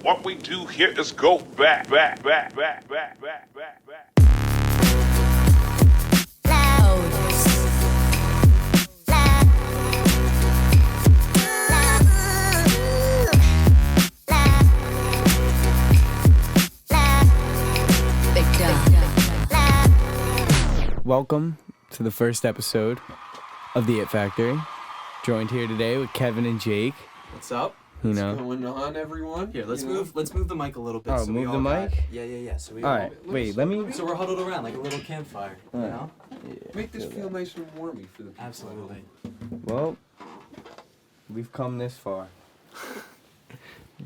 What we do here is go back. Welcome to the first episode of The It Factory. Joined here today with Kevin and Jake. What's up? What's going on, everyone? Here, let's move the mic a little bit. Oh, so move we the all mic? Yeah. So we All all. right, wait, let me... So we're huddled around like a little campfire, you know? Make this feel nice and warmy for the people. Absolutely. Well, we've come this far.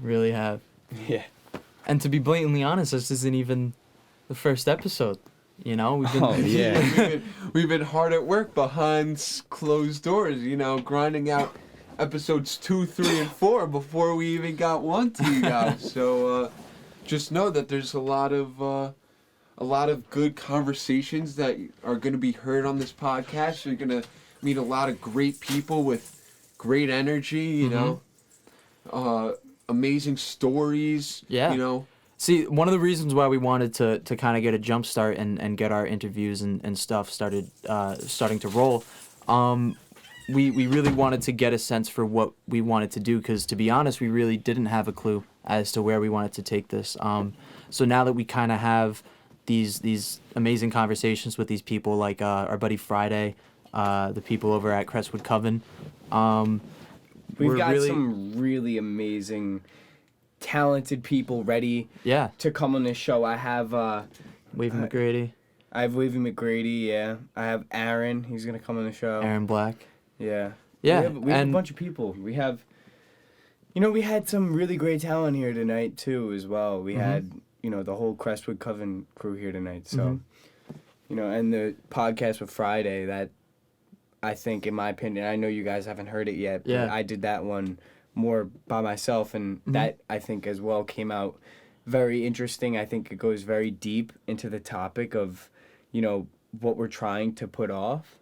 Really have. Yeah. And to be blatantly honest, this isn't even the first episode. You know, we've been. Oh, yeah. we've been hard at work behind closed doors, grinding out episodes 2, 3, and 4 before we even got one to you guys. So just know that there's a lot of good conversations that are going to be heard on this podcast. You're going to meet a lot of great people with great energy, you know, amazing stories. Yeah. See, one of the reasons why we wanted to kind of get a jump start and get our interviews and stuff starting to roll, we really wanted to get a sense for what we wanted to do, because to be honest, we really didn't have a clue as to where we wanted to take this. So now that we kind of have these amazing conversations with these people like our buddy Friday, the people over at Crestwood Coven, We've got some really amazing, talented people ready to come on this show. I have Wavy McGrady. I have Wavy McGrady, yeah. I have Aaron, he's gonna come on the show. Aaron Black. Yeah. Yeah. We have a bunch of people. We have, we had some really great talent here tonight too as well. We had, the whole Crestwood Coven crew here tonight. So, and the podcast with Friday, that I think, in my opinion, I know you guys haven't heard it yet, but I did that one more by myself, and that I think as well came out very interesting. I think it goes very deep into the topic of, what we're trying to put off,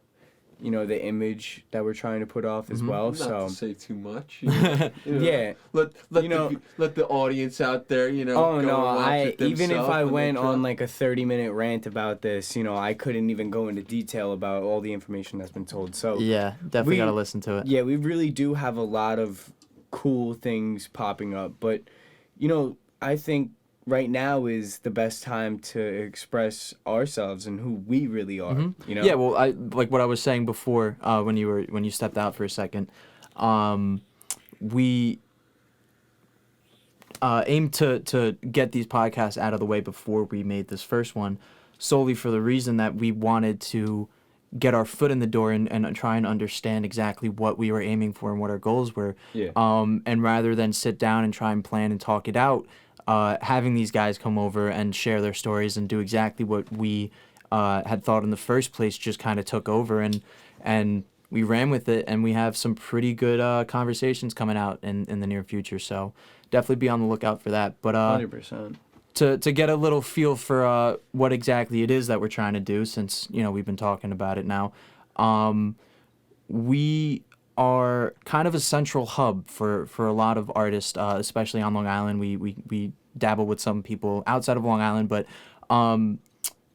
the image that we're trying to put off as well. Not to say too much. Yeah. Let the audience out there, Oh go no! and watch it Even if themselves I when they went drop. on like a 30-minute rant about this, I couldn't even go into detail about all the information that's been told. So Yeah, definitely got to listen to it. yeah, we really do have a lot of cool things popping up, but I think right now is the best time to express ourselves and who we really are. Yeah, well, I like what I was saying before when you stepped out for a second. We aim to get these podcasts out of the way before we made this first one, solely for the reason that we wanted to get our foot in the door and try and understand exactly what we were aiming for and what our goals were. Yeah. And rather than sit down and try and plan and talk it out, having these guys come over and share their stories and do exactly what we had thought in the first place just kind of took over, and we ran with it, and we have some pretty good conversations coming out in the near future. So definitely be on the lookout for that. But 100%. To get a little feel for what exactly it is that we're trying to do, since we've been talking about it now, we are kind of a central hub for a lot of artists, especially on Long Island. We dabble with some people outside of Long Island, but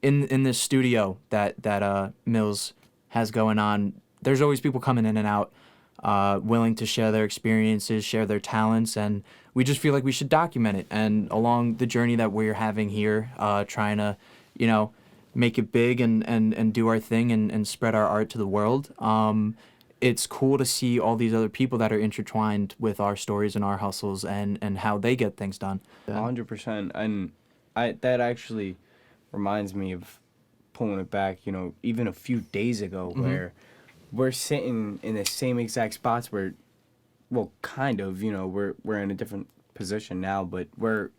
in this studio that Mills has going on, there's always people coming in and out, willing to share their experiences, share their talents, and we just feel like we should document it. And along the journey that we're having here, trying to, make it big and do our thing and spread our art to the world, it's cool to see all these other people that are intertwined with our stories and our hustles and how they get things done. 100%. And that actually reminds me of pulling it back, even a few days ago, where we're sitting in the same exact spots where, well, kind of, we're in a different position now, but we're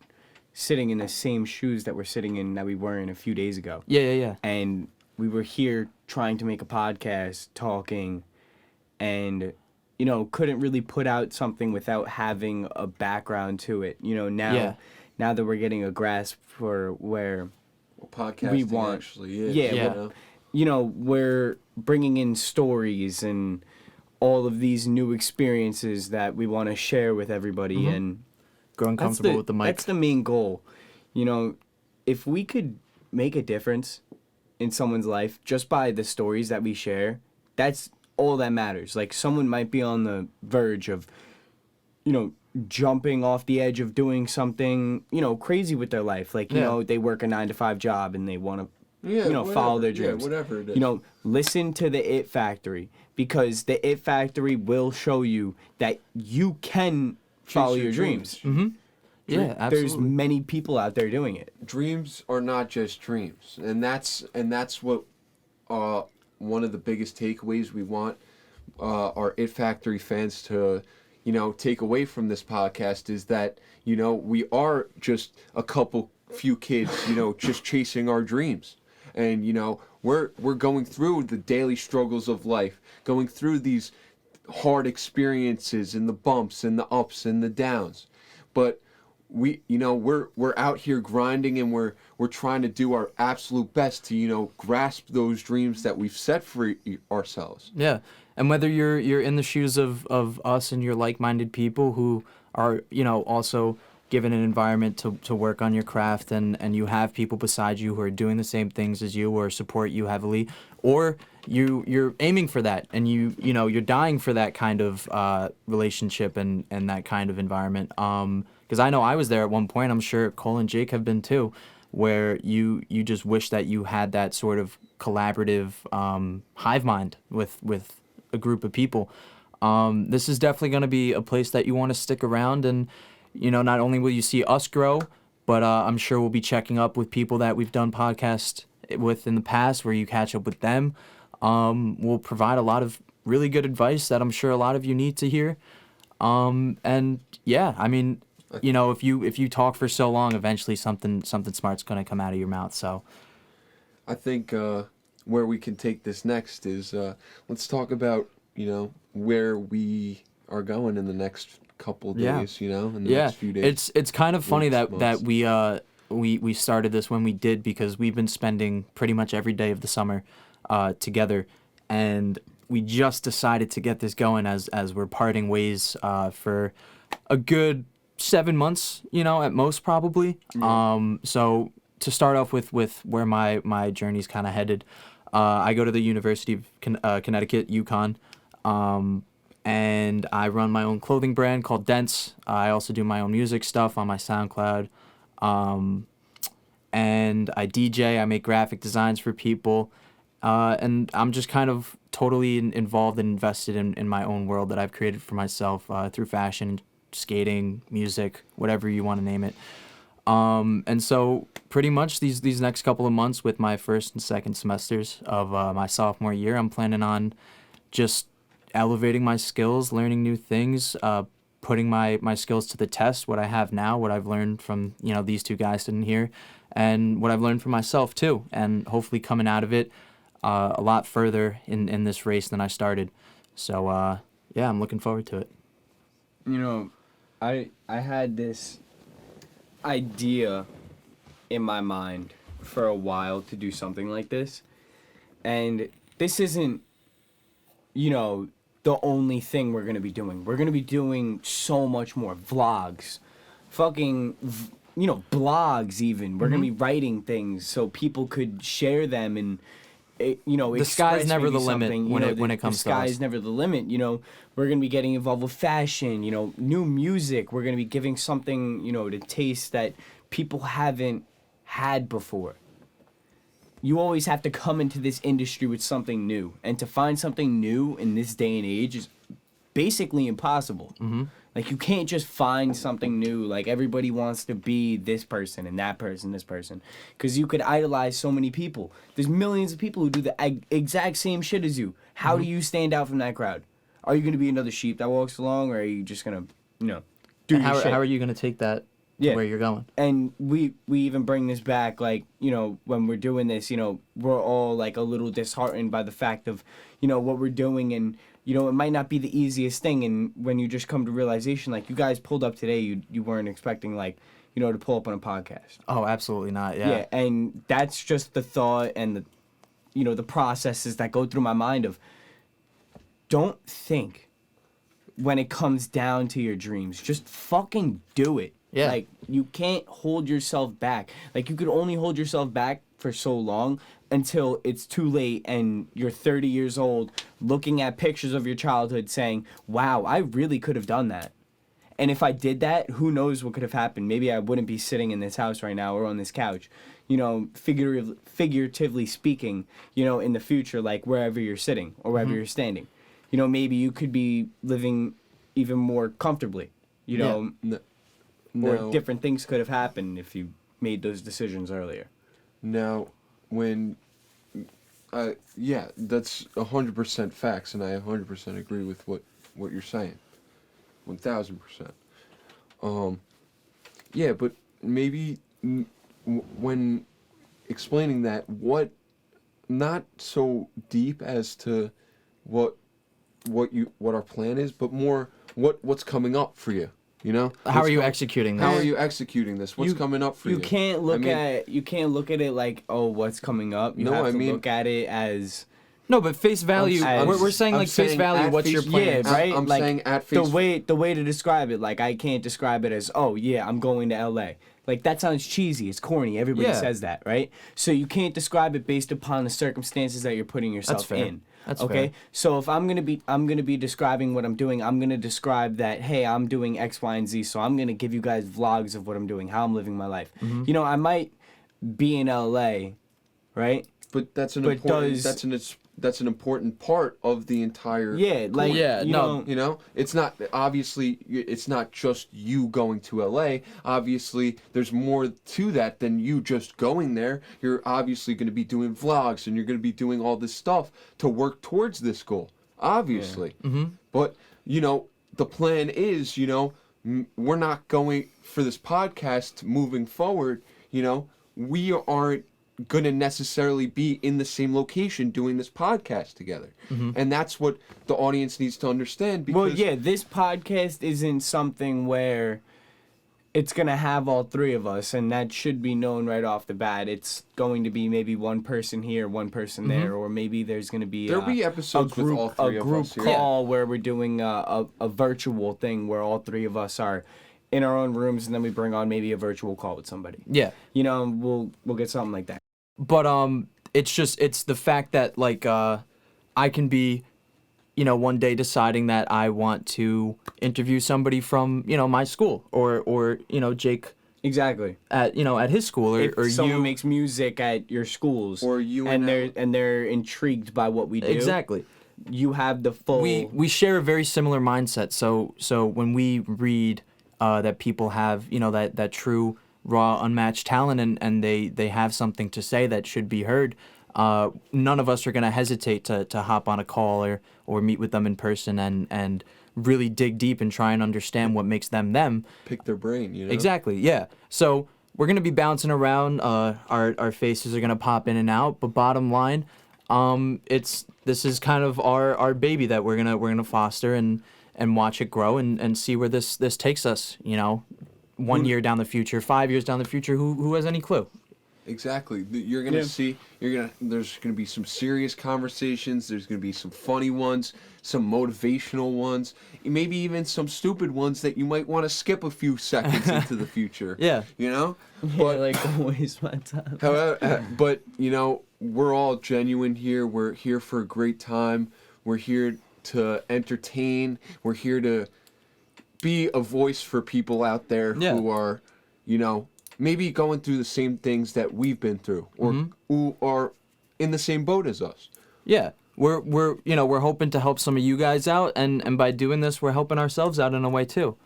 sitting in the same shoes that we're sitting in that we were in a few days ago. Yeah. And we were here trying to make a podcast, talking, and, couldn't really put out something without having a background to it. Now that we're getting a grasp for where podcasting we want, actually is. Yeah, we're bringing in stories and all of these new experiences that we want to share with everybody. And growing comfortable with the mic. That's the main goal. You know, if we could make a difference in someone's life just by the stories that we share, that's all that matters. Like, someone might be on the verge of, you know, jumping off the edge of doing something, you know, crazy with their life. Like, you know, they work a 9-to-5 job and they want to, you know, follow their dreams. Yeah, whatever it is. You know, listen to the It Factory, because the It Factory will show you that you can follow your dreams. Mm-hmm. Yeah, absolutely. There's many people out there doing it. Dreams are not just dreams, and that's what one of the biggest takeaways we want our It Factory fans to, you know, take away from this podcast is that, you know, we are just a few kids, you know, just chasing our dreams. And, you know, we're going through the daily struggles of life, going through these hard experiences and the bumps and the ups and the downs. But we're out here grinding, and we're trying to do our absolute best to, you know, grasp those dreams that we've set for ourselves. Yeah. And whether you're in the shoes of us and your like-minded people who are, you know, also given an environment to work on your craft, and you have people beside you who are doing the same things as you or support you heavily, or you're aiming for that, and you know you're dying for that kind of relationship and that kind of environment. Because I know I was there at one point. I'm sure Cole and Jake have been too, where you just wish that you had that sort of collaborative hive mind with a group of people. This is definitely going to be a place that you want to stick around, and you know, not only will you see us grow, but I'm sure we'll be checking up with people that we've done podcasts with in the past, where you catch up with them. We'll provide a lot of really good advice that I'm sure a lot of you need to hear. And yeah, I mean, you know, if you talk for so long, eventually something smart's going to come out of your mouth. So I think where we can take this next is let's talk about, you know, where we are going in the next couple days, you know, in the next few days. It's kind of funny weeks, that we started this when we did, because we've been spending pretty much every day of the summer together, and we just decided to get this going as we're parting ways for a good 7 months, you know, at most probably. So to start off with where my journey's kind of headed, I go to the University of Connecticut, UConn. And I run my own clothing brand called Dents. I also do my own music stuff on my SoundCloud. And I DJ, I make graphic designs for people. And I'm just kind of totally involved and invested in my own world that I've created for myself through fashion, skating, music, whatever you want to name it. And so pretty much these next couple of months with my first and second semesters of my sophomore year, I'm planning on just elevating my skills, learning new things, putting my skills to the test, what I have now, what I've learned from, you know, these two guys sitting here, and what I've learned from myself too, and hopefully coming out of it a lot further in this race than I started. So yeah, I'm looking forward to it. You know, I had this idea in my mind for a while to do something like this, and this isn't, you know, the only thing we're going to be doing. We're going to be doing so much more. Vlogs, fucking, you know, blogs even. We're going to be writing things so people could share them, and, you know, the sky's never the limit when it comes to us. The sky's never the limit, you know. We're going to be getting involved with fashion, you know, new music. We're going to be giving something, you know, to taste that people haven't had before. You always have to come into this industry with something new, and to find something new in this day and age is basically impossible. Like, you can't just find something new. Like, everybody wants to be this person and that person, this person, because you could idolize so many people. There's millions of people who do the exact same shit as you. How do you stand out from that crowd? Are you going to be another sheep that walks along, or are you just going to, you know, do your shit? How are you going to take that to where you're going? And we even bring this back, like, you know, when we're doing this, you know, we're all like a little disheartened by the fact of, you know, what we're doing, and, you know, it might not be the easiest thing, and when you just come to realization, like, you guys pulled up today, you weren't expecting, like, you know, to pull up on a podcast. Oh, absolutely not. Yeah, and that's just the thought and the, you know, the processes that go through my mind of, don't think when it comes down to your dreams, just fucking do it. Yeah. Like, you can't hold yourself back. Like, you could only hold yourself back for so long until it's too late and you're 30 years old looking at pictures of your childhood saying, wow, I really could have done that. And if I did that, who knows what could have happened? Maybe I wouldn't be sitting in this house right now or on this couch. You know, figuratively speaking, you know, in the future, like wherever you're sitting or wherever you're standing. You know, maybe you could be living even more comfortably, you know, or different things could have happened if you made those decisions earlier. Now, when, yeah, that's 100% facts, and I 100% agree with what you're saying. 1000%. Yeah, but maybe when explaining that, not so deep as to what our plan is, but more what's coming up for you. You know, How are you executing this? How are you executing this? What's coming up for you? You can't look at it like, oh, what's coming up. You have to look at it as. No, but face value. We're saying like face value. What's your plan? Yeah, right. I'm like, saying at face. The way to describe it, like I can't describe it as, oh yeah, I'm going to L.A. Like that sounds cheesy. It's corny. Everybody says that, right? So you can't describe it based upon the circumstances that you're putting yourself in. That's okay. fair. So if I'm gonna be describing what I'm doing, I'm gonna describe that, hey, I'm doing X, Y, and Z. So I'm gonna give you guys vlogs of what I'm doing, how I'm living my life. You know, I might be in L.A., right? But that's an important part of the entire. Yeah, like you know, it's not just you going to LA. Obviously, there's more to that than you just going there. You're obviously going to be doing vlogs and you're going to be doing all this stuff to work towards this goal. Obviously, but you know, the plan is, you know, we're not going for this podcast moving forward. You know, we aren't gonna necessarily be in the same location doing this podcast together, and that's what the audience needs to understand. Because this podcast isn't something where it's gonna have all three of us, and that should be known right off the bat. It's going to be maybe one person here, one person there, or maybe there's gonna be there'll be episodes with all three of us. A group call where we're doing a virtual thing where all three of us are in our own rooms, and then we bring on maybe a virtual call with somebody. Yeah. You know, we'll get something like that. But it's the fact that like I can be, you know, one day deciding that I want to interview somebody from, you know, my school or you know, Jake exactly at his school or someone you makes music at your schools or you and they're intrigued by what we do. Exactly. You have the full. We share a very similar mindset. So when we read that people have, you know, that true raw unmatched talent and they have something to say that should be heard, none of us are going to hesitate to hop on a call or meet with them in person and really dig deep and try and understand what makes them. Pick their brain, you know? Exactly, yeah. So we're going to be bouncing around. Our faces are going to pop in and out, but bottom line, this is kind of our baby that we're gonna foster and watch it grow and see where this takes us, you know. 1 year down the future, 5 years down the future, who has any clue? Exactly. You're gonna see. There's gonna be some serious conversations. There's gonna be some funny ones, some motivational ones, maybe even some stupid ones that you might want to skip a few seconds into the future. Yeah. You know. But like always my time. However, but you know, we're all genuine here. We're here for a great time. We're here to entertain. We're here to be a voice for people out there who are, you know, maybe going through the same things that we've been through, or who are in the same boat as us. Yeah, we're hoping to help some of you guys out, and by doing this, we're helping ourselves out in a way too.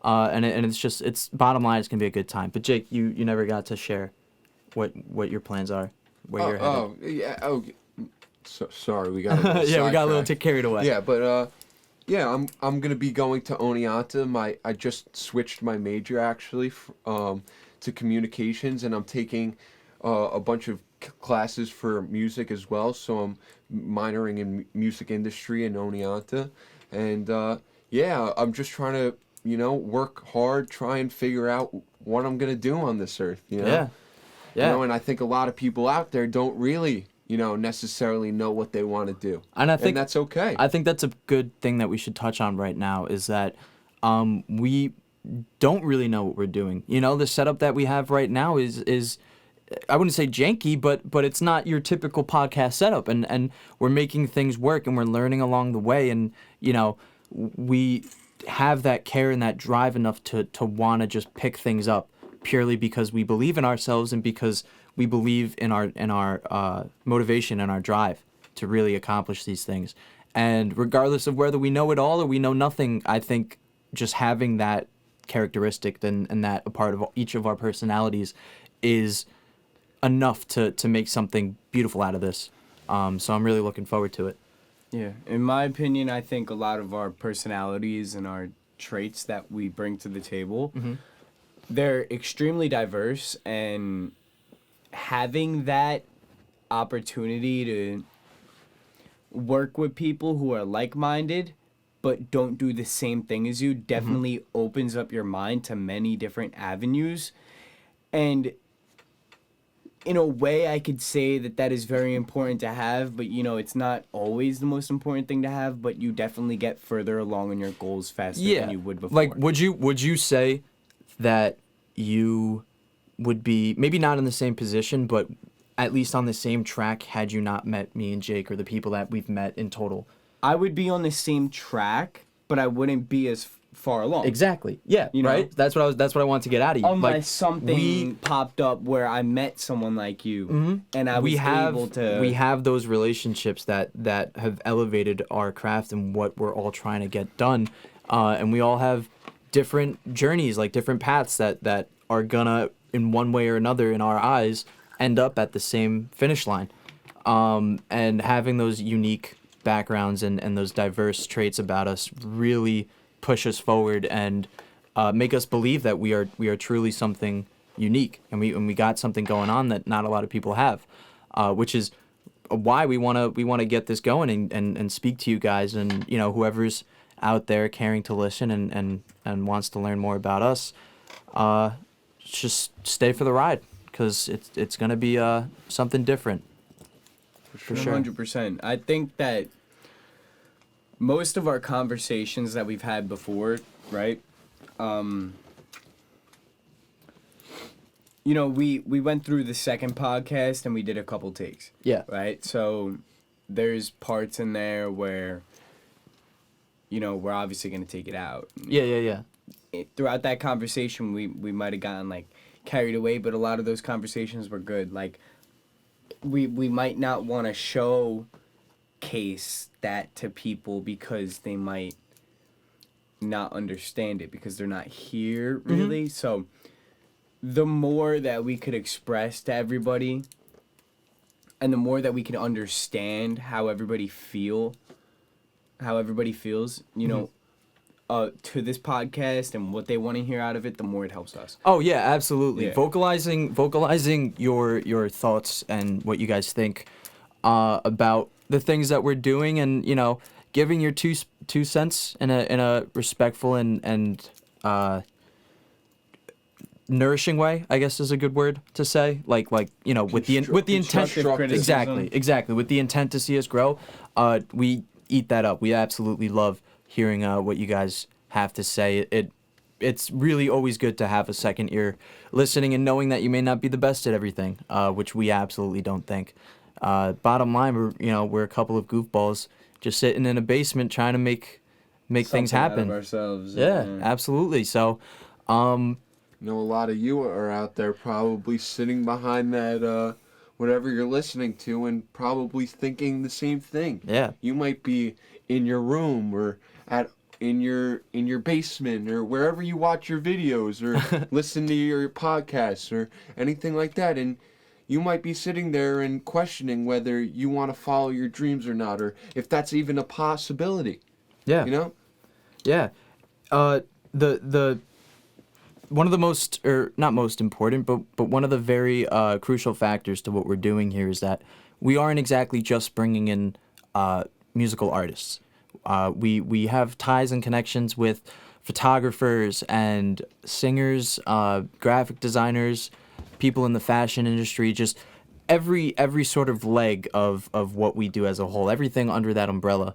And it's bottom line, it's gonna be a good time. But Jake, you never got to share what your plans are, where you're headed. Oh yeah. Oh, so, sorry, we got a little we got a little carried away. Yeah, but yeah, I'm gonna be going to Oneonta. I just switched my major actually to communications, and I'm taking a bunch of classes for music as well. So I'm minoring in music industry in Oneonta, and yeah, I'm just trying to, you know, work hard, try and figure out what I'm gonna do on this earth. You know? Yeah. You know, and I think a lot of people out there don't really, you know, necessarily know what they want to do. And I think that's okay. I think that's a good thing that we should touch on right now is that we don't really know what we're doing. You know, the setup that we have right now is I wouldn't say janky, but it's not your typical podcast setup, and we're making things work, and we're learning along the way, and you know, we have that care and that drive enough to want to just pick things up purely because we believe in ourselves and because we believe in our motivation and our drive to really accomplish these things. And regardless of whether we know it all or we know nothing, I think just having that characteristic and that a part of each of our personalities is enough to make something beautiful out of this. So I'm really looking forward to it. Yeah, in my opinion, I think a lot of our personalities and our traits that we bring to the table, they're extremely diverse, and having that opportunity to work with people who are like-minded but don't do the same thing as you definitely opens up your mind to many different avenues. And in a way, I could say that is very important to have, but you know, it's not always the most important thing to have, but you definitely get further along in your goals faster than you would before. Like, would you say that you would be maybe not in the same position, but at least on the same track had you not met me and Jake or the people that we've met in total? I would be on the same track, but I wouldn't be as far along. Exactly. Yeah. You know? Right. That's what I want to get out of you. Unless something popped up where I met someone like you, and I was able to. We have those relationships that have elevated our craft and what we're all trying to get done, and we all have different journeys, like different paths that are gonna, in one way or another, in our eyes, end up at the same finish line. And having those unique backgrounds and those diverse traits about us really push us forward and make us believe that we are truly something unique, and we got something going on that not a lot of people have, which is why we want to get this going and speak to you guys, and you know, whoever's out there caring to listen and wants to learn more about us, just stay for the ride, because it's gonna be something different. For sure. 100%. I think that most of our conversations that we've had before, right? You know, we went through the second podcast and we did a couple takes. Yeah. Right? So there's parts in there where, you know, we're obviously going to take it out. Yeah. Throughout that conversation, we might have gotten, like, carried away, but a lot of those conversations were good. Like, we might not want to showcase that to people because they might not understand it because they're not here really. So the more that we could express to everybody and the more that we can understand how everybody feels, you know, to this podcast and what they want to hear out of it, the more it helps us. Oh yeah, absolutely. Yeah. Vocalizing your thoughts and what you guys think about the things that we're doing, and you know, giving your two cents in a respectful and nourishing way, I guess is a good word to say. Like you know, with the intent. Exactly. With the intent to see us grow, we eat that up. We absolutely love hearing what you guys have to say. It's really always good to have a second ear listening and knowing that you may not be the best at everything, which we absolutely don't think. Bottom line, we're a couple of goofballs just sitting in a basement trying to make things happen. Out of ourselves. Yeah, absolutely. So, I know a lot of you are out there probably sitting behind that whatever you're listening to and probably thinking the same thing. Yeah. You might be in your room or in your basement or wherever you watch your videos or listen to your podcasts or anything like that, and you might be sitting there and questioning whether you want to follow your dreams or not, or if that's even a possibility. Yeah. You know? Yeah. The one of the most, or not most important, but one of the very crucial factors to what we're doing here is that we aren't exactly just bringing in musical artists. We have ties and connections with photographers and singers, graphic designers, people in the fashion industry, just every sort of leg of what we do as a whole, everything under that umbrella.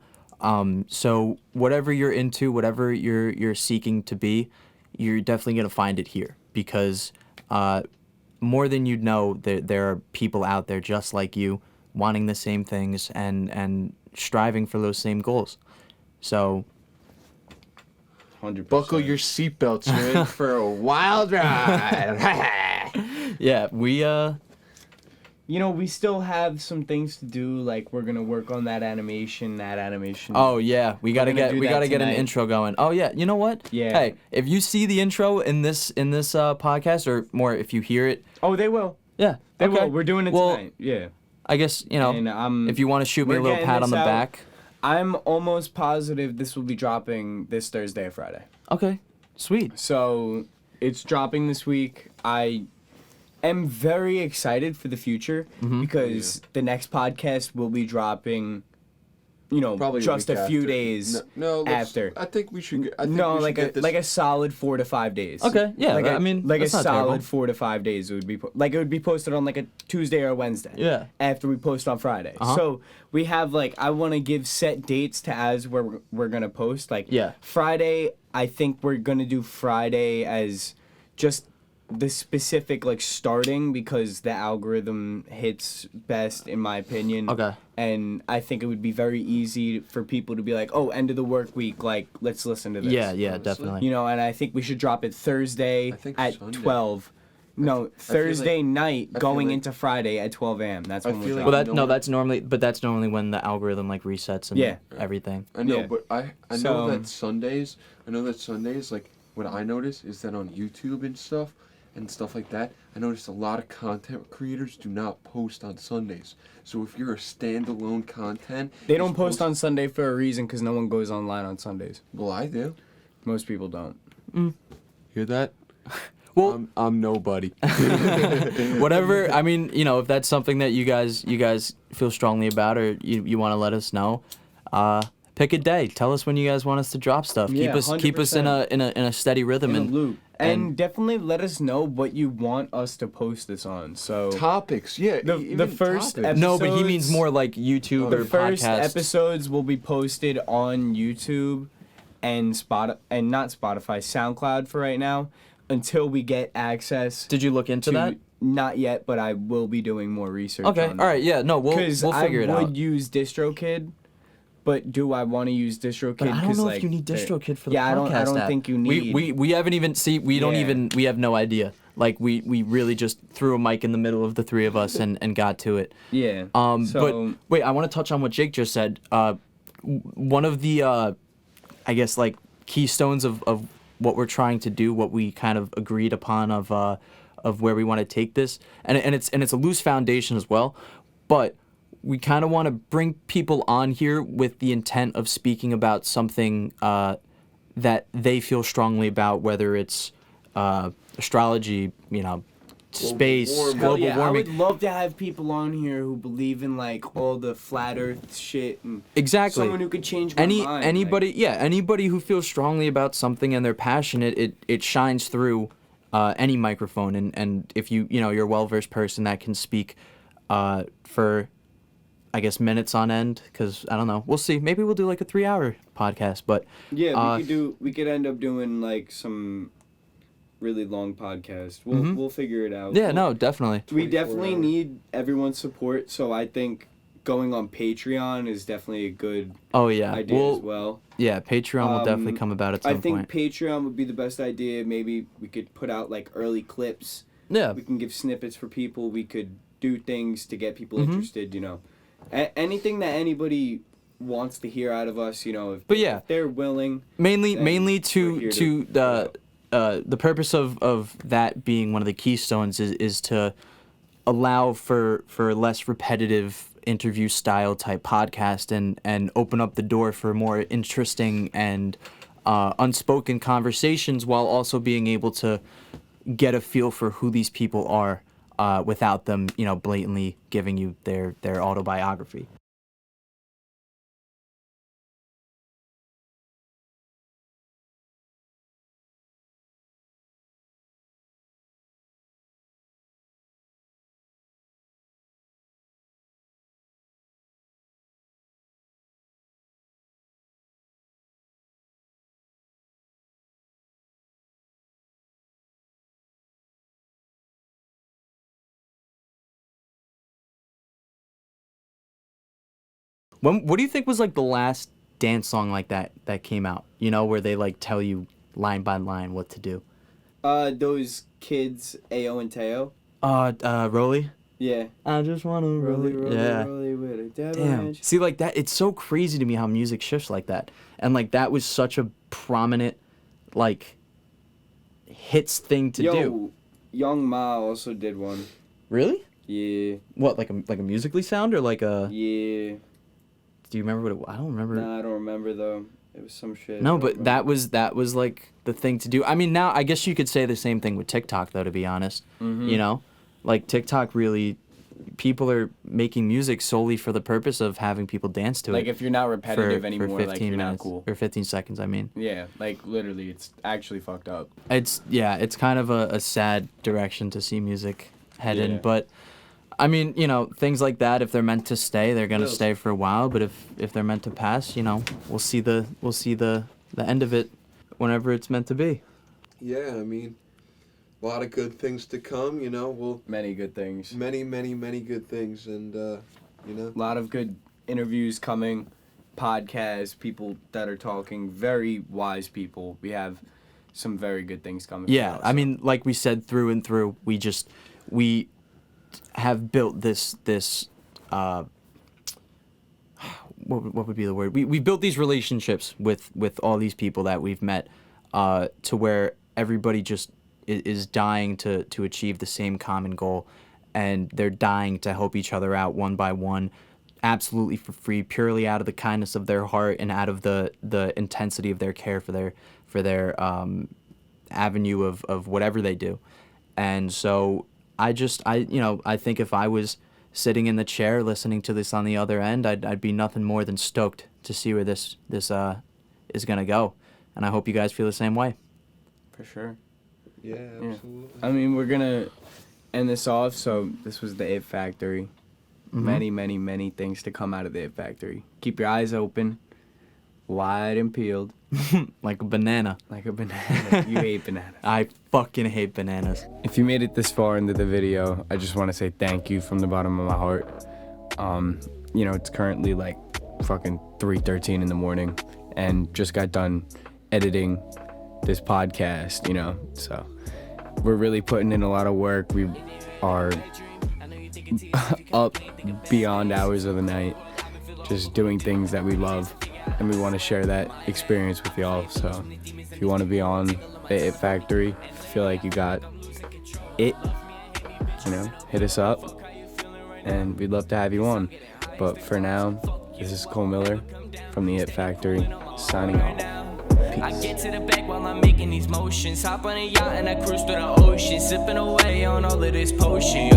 So whatever you're into, whatever you're seeking to be, you're definitely gonna find it here because more than you'd know, there are people out there just like you, wanting the same things and striving for those same goals. So 100%. Buckle your seatbelts. You're in for a wild ride. yeah, we You know, we still have some things to do. Like we're gonna work on that animation. Oh yeah, we gotta gonna do get that an tonight. intro going. Oh yeah, you know what? Yeah. Hey, if you see the intro in this podcast, or more if you hear it, Oh, they will. yeah, They okay. will. We're doing it Well, tonight. Yeah. I guess And if you want to shoot me a we're little getting pat on this the out. back. I'm almost positive this will be dropping this Thursday or Friday. Okay, sweet. So it's dropping this week. I am very excited for the future because the next podcast will be dropping, you know, Probably just week a few after. days No, after. I think we should. I think No, we should like get a this. like a solid 4 to 5 days. Okay, yeah, like I mean, like a that's not solid terrible. 4 to 5 days. It would be like it would be posted on like a Tuesday or a Wednesday. Yeah. After we post on Friday. Uh-huh. So we have like I want to give set dates to as where we're gonna post. Like Yeah. Friday, I think we're gonna do Friday as just the specific like starting because the algorithm hits best in my opinion. Okay. And I think it would be very easy for people to be like, oh, end of the work week, like let's listen to this. Yeah, honestly. definitely. You know, and I think we should drop it Thursday I think at Sunday. 12. No, Thursday night I feel going like- into Friday at 12 a.m. That's I when we're feel like- dropping. Well, that's normally when the algorithm like resets and Yeah. everything. I know, Yeah. but I know So- that Sundays. Like what I notice is that on YouTube and stuff like that, I notice a lot of content creators do not post on Sundays. So if you're a standalone content, They don't post on Sunday for a reason because no one goes online on Sundays. Well, I do. Most people don't. Hear that? Well, I'm nobody. whatever. I mean, if that's something that you guys feel strongly about, or you want to let us know, pick a day. Tell us when you guys want us to drop stuff. Yeah, Keep us in 100%. a steady rhythm In a and loop. And and- definitely let us know what you want us to post this on. So Topics, yeah. The even first topics. No, but he means episodes- more like YouTube the or first podcast. episodes will be posted on YouTube and not Spotify, SoundCloud for right now until we get access Did you look into to that? not yet, but I will be doing more research Okay, on all right, yeah, no, we'll Because figure it I out. would use DistroKid, but do I want to use DistroKid? But I don't 'Cause, know like, if you need they're- DistroKid for the yeah, podcast I don't app. think you need. We haven't even we don't Yeah. even we have no idea. Like we really just threw a mic in the middle of the three of us and got to it. Yeah. But So wait, I want to touch on what Jake just said. One of the I guess like keystones of what we're trying to do, what we kind of agreed upon of where we want to take this, and it's a loose foundation as well, but we kind of want to bring people on here with the intent of speaking about something that they feel strongly about, whether it's astrology, space, warming. Hell global yeah, warming. I would love to have people on here who believe in like all the flat Earth shit and Exactly. someone who could change my mind. Anybody who feels strongly about something and they're passionate, it shines through any microphone, and if you're a well-versed person that can speak for I guess minutes on end, because I don't know, we'll see, maybe we'll do like a 3-hour podcast, but Yeah, we could end up doing like some really long podcast. We'll figure it out. yeah, no, definitely. We 24 definitely hours. need everyone's support, so I think going on Patreon is definitely a good Oh yeah, idea as well. yeah, Patreon will definitely come about at I some think point. Patreon would be the best idea. Maybe we could put out like early clips. Yeah, We can give snippets for people. We could do things to get people Mm-hmm. interested, anything that anybody wants to hear out of us, if, But yeah. if they're willing. mainly then mainly we're to here to to the purpose of that being one of the keystones is to allow for less repetitive interview style type podcast and open up the door for more interesting and unspoken conversations, while also being able to get a feel for who these people are without them blatantly giving you their autobiography. What do you think was like the last dance song like that came out? You know, where they like tell you line by line what to do. Those kids, Ao and Teo. Rolly. Yeah. I just wanna Rolly, yeah. rolly with a devil Damn. ranch. See, like that, it's so crazy to me how music shifts like that, and like that was such a prominent, like, hits thing to do. Young Ma also did one. Really? Yeah. What, like a musically sound or like a? Yeah. Do you remember what it? I don't remember. Nah, I don't remember though. It was some shit. No, I don't but remember. that was like the thing to do. I mean, now I guess you could say the same thing with TikTok, though. To be honest, you know, like TikTok really, people are making music solely for the purpose of having people dance to Like it. if you're not repetitive anymore, for 15 like you're minutes not cool. or 15 seconds. I mean, Yeah, like literally, it's actually fucked up. it's kind of a sad direction to see music head in, Yeah. but. I mean, you know, things like that. If they're meant to stay, they're gonna stay for a while. But if they're meant to pass, you know, we'll see the end of it whenever it's meant to be. Yeah, I mean, a lot of good things to come. You know, we'll Many good things. many good things, and you know. A lot of good interviews coming, podcasts, people that are talking, very wise people. We have some very good things coming. Yeah, for us, I so. mean, like we said through and through, we have built this what would be the word? We built these relationships with all these people that we've met to where everybody just is dying to achieve the same common goal, and they're dying to help each other out one by one, absolutely for free, purely out of the kindness of their heart and out of the intensity of their care for their avenue of whatever they do. And so I think if I was sitting in the chair listening to this on the other end, I'd be nothing more than stoked to see where this is gonna go, and I hope you guys feel the same way. For sure. Yeah, Yeah. absolutely. I mean, we're gonna end this off. So this was the It Factory. Many things to come out of the It Factory. Keep your eyes open, wide and peeled, Like a banana. like a banana. You hate bananas. I fucking hate bananas. If you made it this far into the video, I just want to say thank you from the bottom of my heart. You know, it's currently like fucking 3:13 in the morning, and just got done editing this podcast. You know, so we're really putting in a lot of work. We are up beyond hours of the night, just doing things that we love, and we want to share that experience with y'all. So if you want to be on the It Factory, feel like you got it, you know, hit us up, and we'd love to have you on. But for now, this is Cole Miller from the It Factory, signing off. I get to the back while I'm making these motions. Hop on a yacht and I cruise through the ocean, sipping away on all of this potion.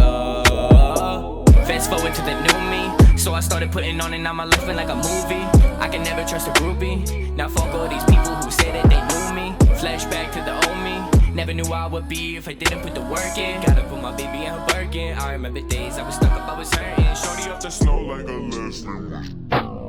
Fast forward to the new me, so I started putting on and now my life been like a movie. I can never trust a groupie. Now fuck all these people who say that they knew me. Flashback to the old me. Never knew I would be if I didn't put the work in. Gotta put my baby in her Birkin. I remember days I was stuck up, I was hurting. Shorty The snow like a lesbian.